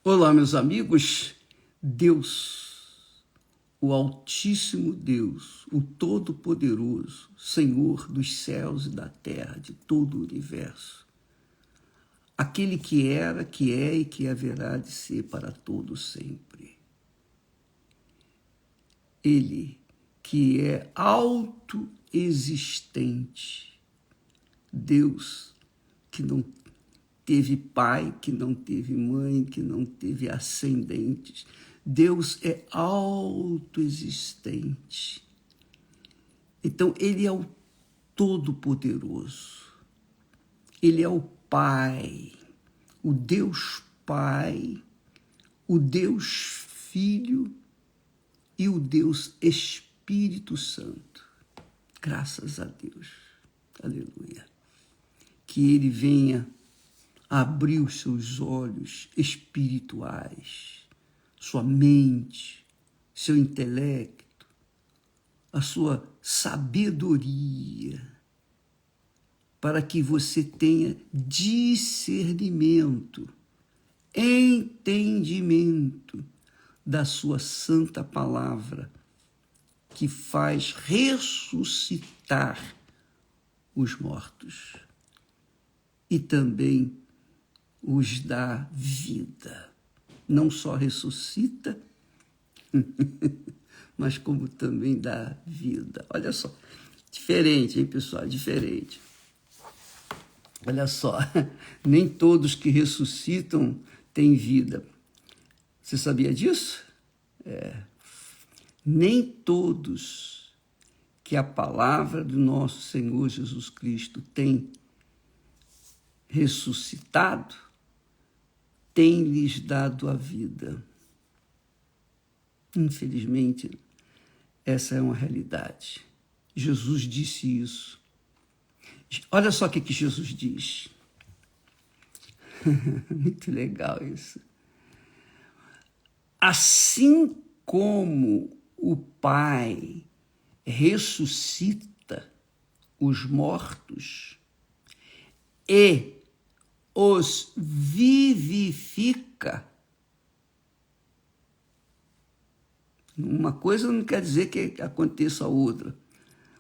Olá, meus amigos. Deus, o Altíssimo Deus, o Todo-Poderoso, Senhor dos céus e da terra, de todo o universo, aquele que era, que é e que haverá de ser para todo sempre. Ele que é autoexistente, Deus que não teve pai, que não teve mãe, que não teve ascendentes. Deus é autoexistente. Então, ele é o Todo-Poderoso. Ele é o Pai, o Deus Pai, o Deus Filho e o Deus Espírito Santo. Graças a Deus. Aleluia. Que ele venha abrir os seus olhos espirituais, sua mente, seu intelecto, a sua sabedoria, para que você tenha discernimento, entendimento da sua santa palavra, que faz ressuscitar os mortos e também os dá vida. Não só ressuscita, mas como também dá vida. Olha só, diferente, hein, pessoal? Diferente. Olha só, nem todos que ressuscitam têm vida. Você sabia disso? Nem todos que a palavra do nosso Senhor Jesus Cristo tem ressuscitado tem-lhes dado a vida. Infelizmente, essa é uma realidade. Jesus disse isso. Olha só o que Jesus diz. Muito legal isso. Assim como o Pai ressuscita os mortos e os vivifica. Uma coisa não quer dizer que aconteça a outra.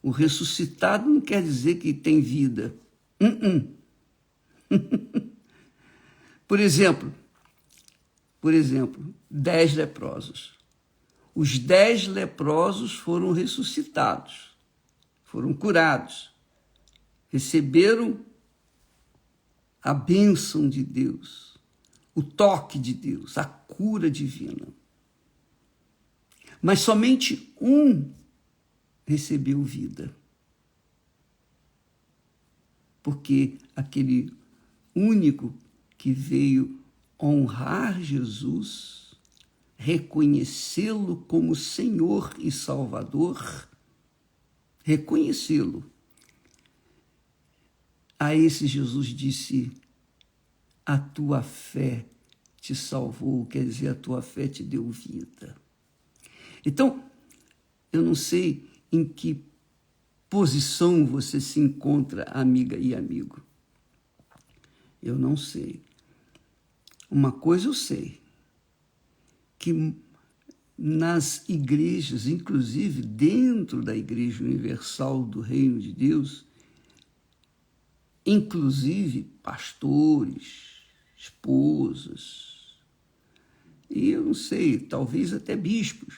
O ressuscitado não quer dizer que tem vida. Por exemplo, 10 leprosos. Os 10 leprosos foram ressuscitados, foram curados, receberam a bênção de Deus, o toque de Deus, a cura divina. Mas somente um recebeu vida. Porque aquele único que veio honrar Jesus, reconhecê-lo como Senhor e Salvador, reconhecê-lo. A esse Jesus disse, a tua fé te salvou, quer dizer, a tua fé te deu vida. Então, eu não sei em que posição você se encontra, amiga e amigo. Eu não sei. Uma coisa eu sei, que nas igrejas, inclusive dentro da Igreja Universal do Reino de Deus, inclusive pastores, esposas, e eu não sei, talvez até bispos,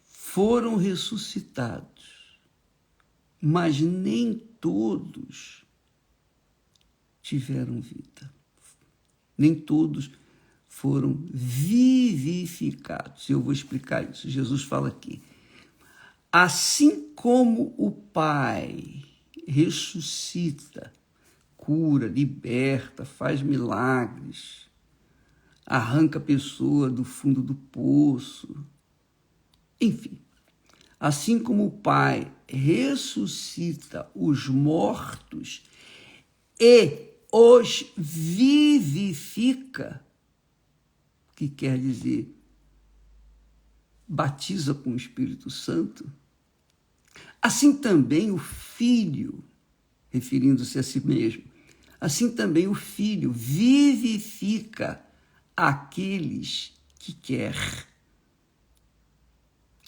foram ressuscitados, mas nem todos tiveram vida. Nem todos foram vivificados. Eu vou explicar isso. Jesus fala aqui. Assim como o Pai ressuscita, cura, liberta, faz milagres, arranca a pessoa do fundo do poço, enfim. Assim como o Pai ressuscita os mortos e os vivifica, que quer dizer, batiza com o Espírito Santo, assim também o Filho, referindo-se a si mesmo, assim também o Filho vivifica aqueles que quer.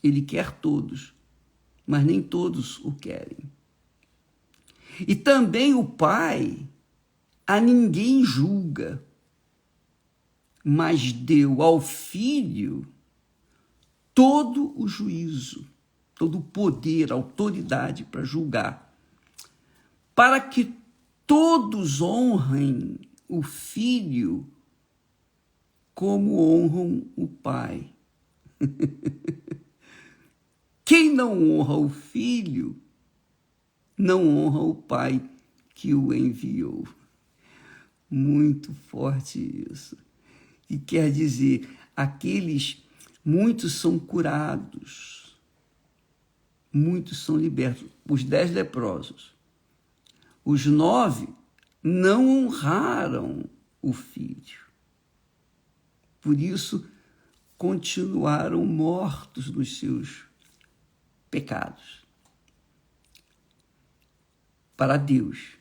Ele quer todos, mas nem todos o querem. E também o Pai a ninguém julga, mas deu ao Filho todo o juízo, todo o poder, autoridade para julgar, para que todos honrem o Filho como honram o Pai. Quem não honra o Filho, não honra o Pai que o enviou. Muito forte isso. E quer dizer, muitos são curados, muitos são libertos. Os 10 leprosos. Os 9 não honraram o Filho. Por isso, continuaram mortos nos seus pecados para Deus.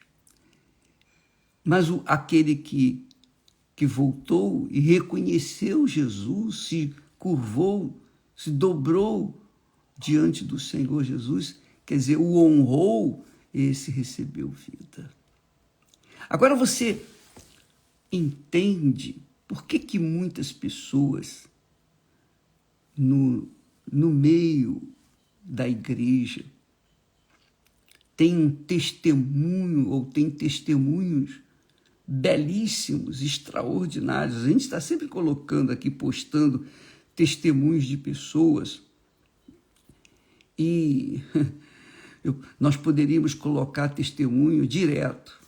Mas aquele que voltou e reconheceu Jesus, se curvou, se dobrou diante do Senhor Jesus, quer dizer, o honrou, esse recebeu vida. Agora você entende por que muitas pessoas no meio da igreja têm um testemunho ou têm testemunhos belíssimos, extraordinários. A gente está sempre colocando aqui, postando testemunhos de pessoas e nós poderíamos colocar testemunho direto.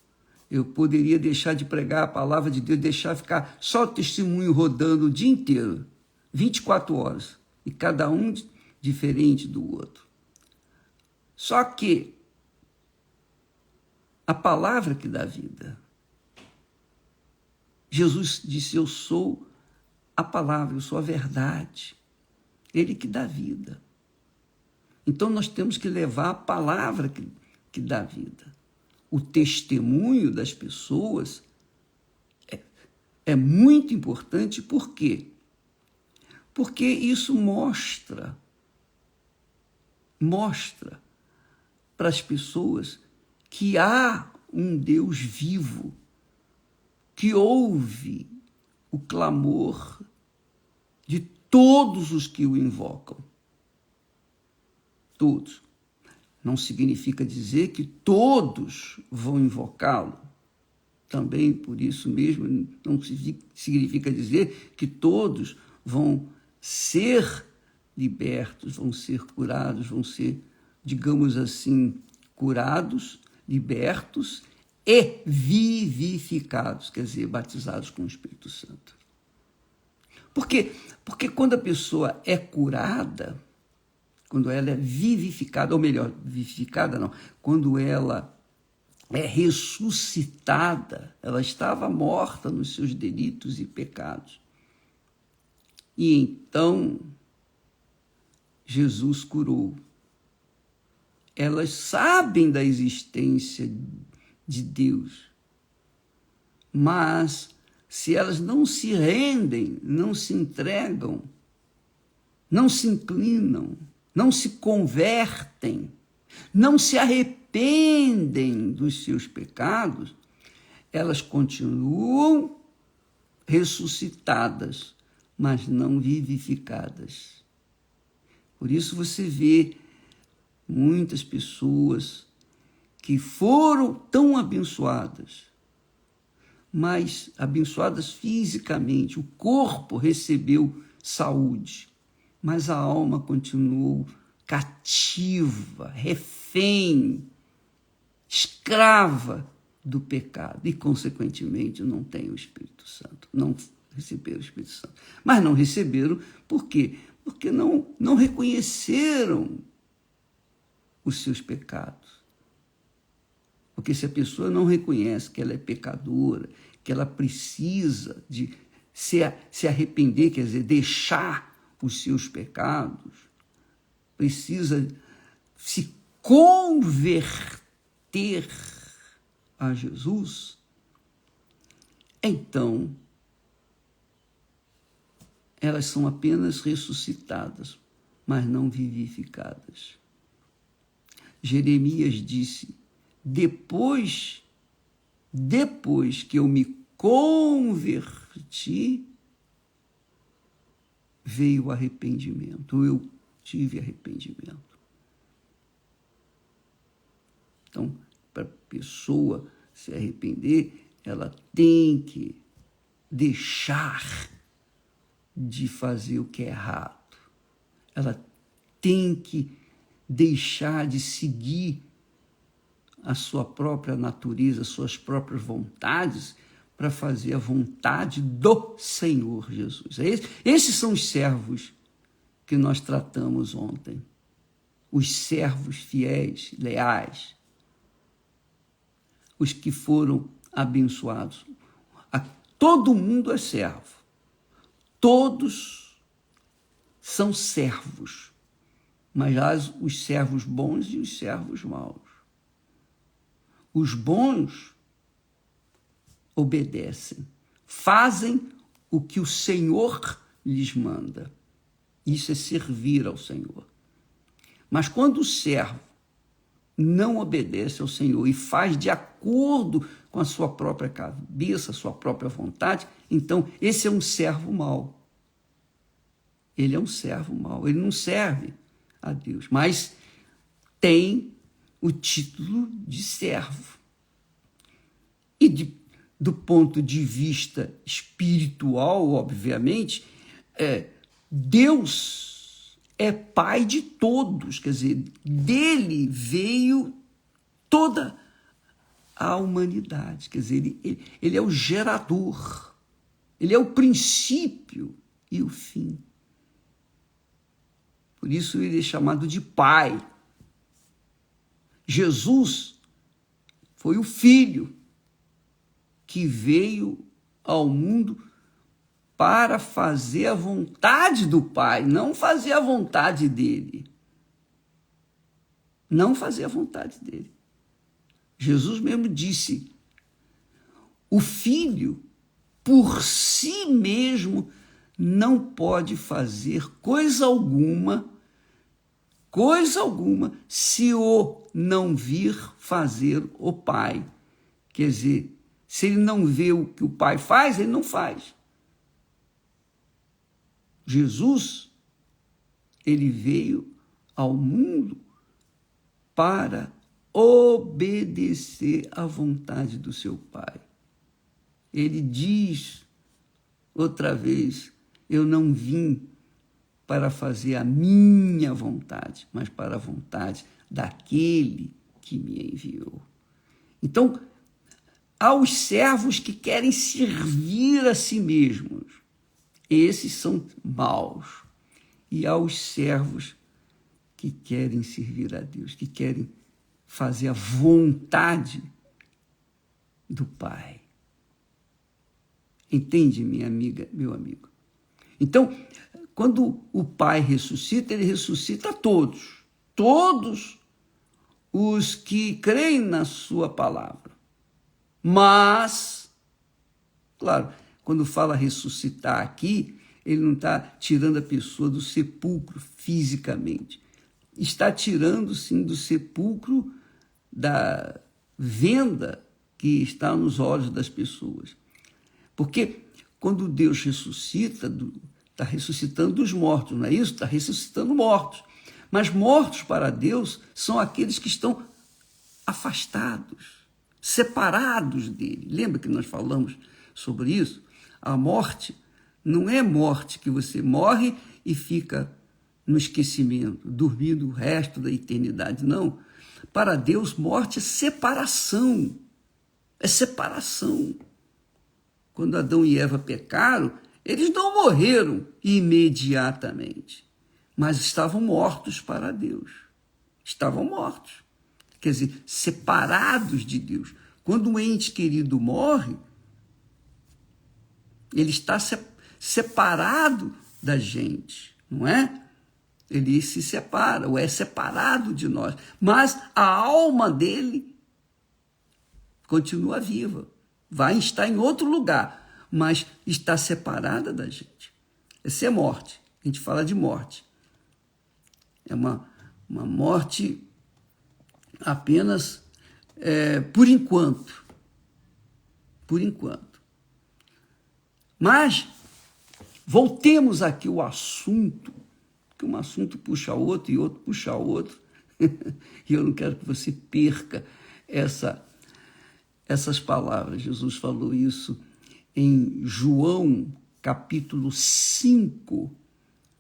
Eu poderia deixar de pregar a palavra de Deus, deixar ficar só o testemunho rodando o dia inteiro, 24 horas, e cada um diferente do outro. Só que a palavra que dá vida. Jesus disse, eu sou a palavra, eu sou a verdade. Ele que dá vida. Então nós temos que levar a palavra que dá vida. O testemunho das pessoas é muito importante. Por quê? Porque isso mostra para as pessoas que há um Deus vivo, que ouve o clamor de todos os que o invocam. Todos. Não significa dizer que todos vão invocá-lo. Também, por isso mesmo, não significa dizer que todos vão ser libertos, vão ser curados, vão ser, digamos assim, curados, libertos e vivificados, quer dizer, batizados com o Espírito Santo. Por quê? Porque quando a pessoa é curada, quando ela é vivificada, ou melhor, vivificada não, quando ela é ressuscitada, ela estava morta nos seus delitos e pecados. E então, Jesus curou. Elas sabem da existência de Deus, mas se elas não se rendem, não se entregam, não se inclinam, não se convertem, não se arrependem dos seus pecados, elas continuam ressuscitadas, mas não vivificadas. Por isso você vê muitas pessoas que foram tão abençoadas, mas abençoadas fisicamente, o corpo recebeu saúde, mas a alma continuou cativa, refém, escrava do pecado e, consequentemente, não tem o Espírito Santo, não receberam o Espírito Santo. Mas não receberam por quê? Porque não reconheceram os seus pecados. Porque se a pessoa não reconhece que ela é pecadora, que ela precisa de se arrepender, quer dizer, deixar os seus pecados, precisa se converter a Jesus, então elas são apenas ressuscitadas, mas não vivificadas. Jeremias disse: depois que eu me converti, veio o arrependimento, eu tive arrependimento. Então, para a pessoa se arrepender, ela tem que deixar de fazer o que é errado. Ela tem que deixar de seguir a sua própria natureza, suas próprias vontades, para fazer a vontade do Senhor Jesus. Esses são os servos que nós tratamos ontem. Os servos fiéis, leais, os que foram abençoados. Todo mundo é servo. Todos são servos, mas há os servos bons e os servos maus. Os bons obedecem, fazem o que o Senhor lhes manda. Isso é servir ao Senhor. Mas quando o servo não obedece ao Senhor e faz de acordo com a sua própria cabeça, a sua própria vontade, então esse é um servo mau. Ele é um servo mau, ele não serve a Deus, mas tem o título de servo. E do ponto de vista espiritual, obviamente, Deus é pai de todos, quer dizer, dele veio toda a humanidade, quer dizer, ele é o gerador, ele é o princípio e o fim. Por isso ele é chamado de Pai. Jesus foi o Filho que veio ao mundo para fazer a vontade do Pai, não fazer a vontade dele. Não fazer a vontade dele. Jesus mesmo disse: o Filho, por si mesmo, não pode fazer coisa alguma, se o não vir fazer o Pai. Quer dizer, se ele não vê o que o Pai faz, ele não faz. Jesus, ele veio ao mundo para obedecer à vontade do seu Pai. Ele diz outra vez: eu não vim para fazer a minha vontade, mas para a vontade daquele que me enviou. Então, há os servos que querem servir a si mesmos. Esses são maus. E há os servos que querem servir a Deus, que querem fazer a vontade do Pai. Entende, minha amiga, meu amigo? Então, quando o Pai ressuscita, ele ressuscita a todos. Todos os que creem na sua palavra. Mas, claro, quando fala ressuscitar aqui, ele não está tirando a pessoa do sepulcro fisicamente. Está tirando, sim, do sepulcro da venda que está nos olhos das pessoas. Porque quando Deus ressuscita, está ressuscitando dos mortos, não é isso? Está ressuscitando mortos. Mas mortos para Deus são aqueles que estão afastados, separados dele. Lembra que nós falamos sobre isso? A morte não é morte que você morre e fica no esquecimento, dormindo o resto da eternidade, não. Para Deus, morte é separação. É separação. Quando Adão e Eva pecaram, eles não morreram imediatamente, mas estavam mortos para Deus. Estavam mortos. Quer dizer, separados de Deus. Quando um ente querido morre, ele está separado da gente, não é? Ele se separa, ou é separado de nós. Mas a alma dele continua viva. vai estar em outro lugar, mas está separada da gente. Essa é morte. A gente fala de morte. É uma morte apenas por enquanto. Por enquanto. Mas voltemos aqui ao assunto, que um assunto puxa outro e outro puxa outro. E eu não quero que você perca essas palavras. Jesus falou isso em João, capítulo 5.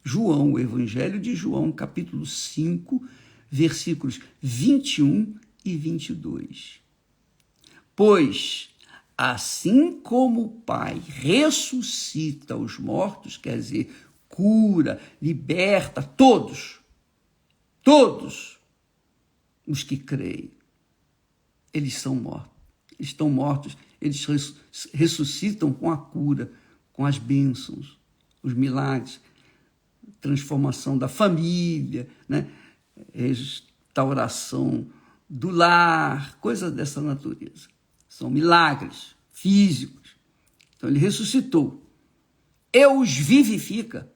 João, o Evangelho de João, capítulo 5, versículos 21 e 22. Pois, assim como o Pai ressuscita os mortos, quer dizer, cura, liberta todos os que creem, eles são mortos. Eles estão mortos, eles ressuscitam com a cura, com as bênçãos, os milagres, transformação da família, né? Restauração do lar, coisas dessa natureza. São milagres físicos. Então, ele ressuscitou. E os vivifica.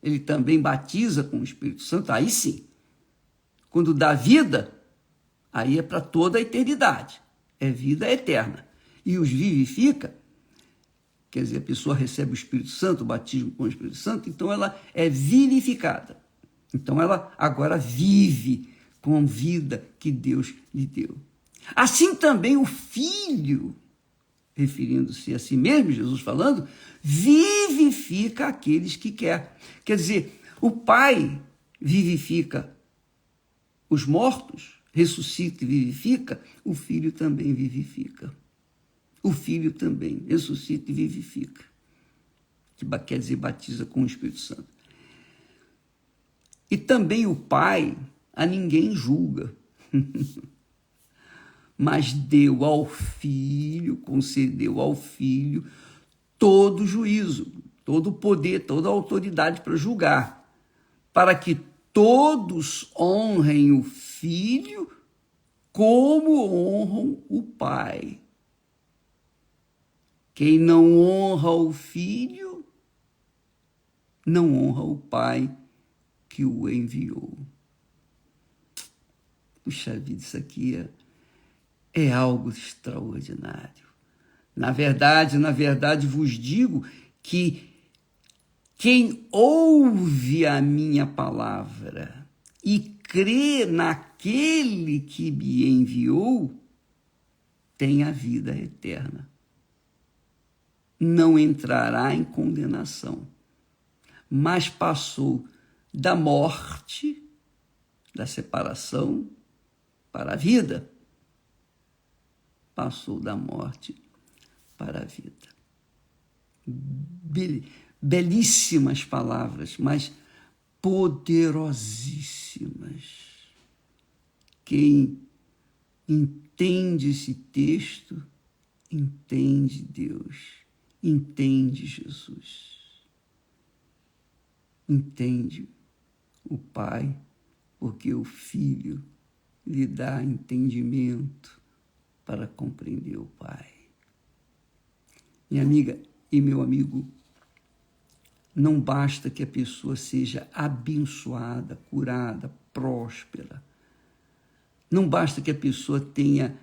Ele também batiza com o Espírito Santo. Aí sim. Quando dá vida, aí é para toda a eternidade. É vida eterna. E os vivifica, quer dizer, a pessoa recebe o Espírito Santo, o batismo com o Espírito Santo, então ela é vivificada. Então ela agora vive com a vida que Deus lhe deu. Assim também o Filho, referindo-se a si mesmo, Jesus falando, vivifica aqueles que quer. Quer dizer, o Pai vivifica os mortos, ressuscita e vivifica, o Filho também vivifica. O Filho também ressuscita e vivifica. Que quer dizer, batiza com o Espírito Santo. E também o Pai a ninguém julga, mas deu ao Filho, concedeu ao Filho todo o juízo, todo o poder, toda a autoridade para julgar, para que todos honrem o Filho como honram o Pai. Quem não honra o Filho, não honra o Pai que o enviou. Puxa vida, isso aqui é algo extraordinário. Na verdade, vos digo que quem ouve a minha palavra e crê naquele que me enviou, tem a vida eterna. Não entrará em condenação, mas passou da morte, da separação, para a vida. Passou da morte para a vida. Belíssimas palavras, mas poderosíssimas. Quem entende esse texto, entende Deus. Entende Jesus, entende o Pai, porque o Filho lhe dá entendimento para compreender o Pai. Minha amiga e meu amigo, não basta que a pessoa seja abençoada, curada, próspera. Não basta que a pessoa tenha,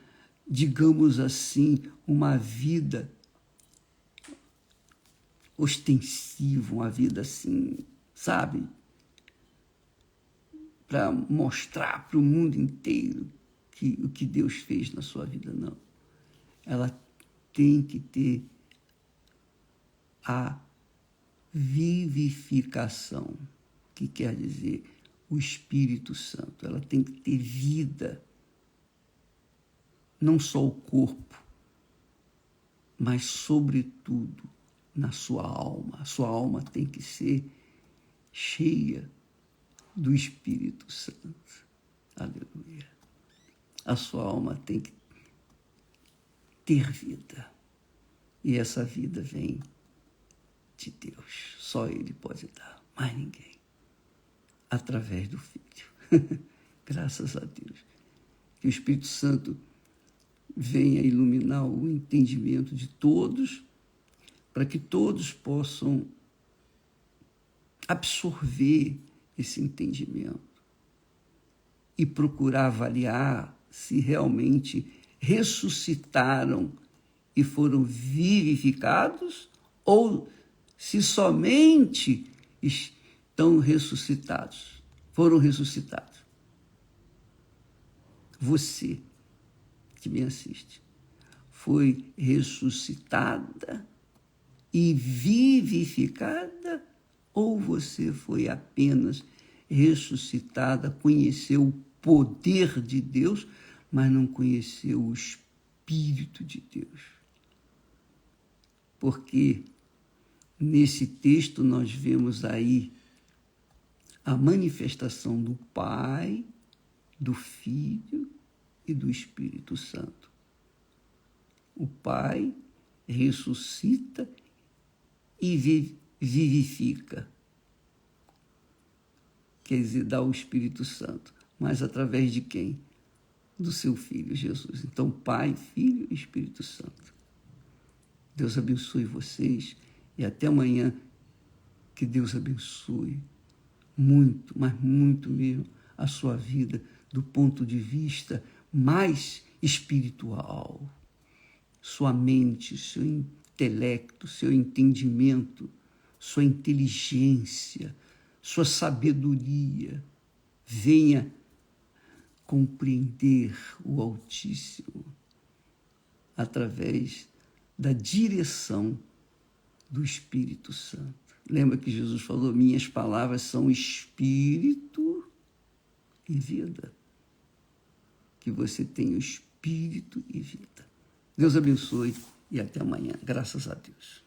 digamos assim, uma vida ostensiva, uma vida assim, sabe? Para mostrar para o mundo inteiro o que Deus fez na sua vida, não. Ela tem que ter a vivificação, que quer dizer o Espírito Santo. Ela tem que ter vida, não só o corpo, mas, sobretudo, na sua alma. A sua alma tem que ser cheia do Espírito Santo. Aleluia. A sua alma tem que ter vida. E essa vida vem de Deus. Só Ele pode dar, mais ninguém. Através do Filho. Graças a Deus. Que o Espírito Santo venha iluminar o entendimento de todos, para que todos possam absorver esse entendimento e procurar avaliar se realmente ressuscitaram e foram vivificados ou se somente estão ressuscitados, foram ressuscitados. Você que me assiste foi ressuscitada e vivificada ou você foi apenas ressuscitada, conheceu o poder de Deus, mas não conheceu o Espírito de Deus? Porque nesse texto nós vemos aí a manifestação do Pai, do Filho e do Espírito Santo. O Pai ressuscita e vivifica, quer dizer, dá o Espírito Santo, mas através de quem? Do seu Filho, Jesus. Então, Pai, Filho e Espírito Santo. Deus abençoe vocês e até amanhã. Que Deus abençoe muito, mas muito mesmo, a sua vida do ponto de vista mais espiritual. Sua mente, seu intelecto, seu entendimento, sua inteligência, sua sabedoria, venha compreender o Altíssimo através da direção do Espírito Santo. Lembra que Jesus falou, minhas palavras são espírito e vida. Que você tenha o espírito e vida. Deus abençoe e até amanhã. Graças a Deus.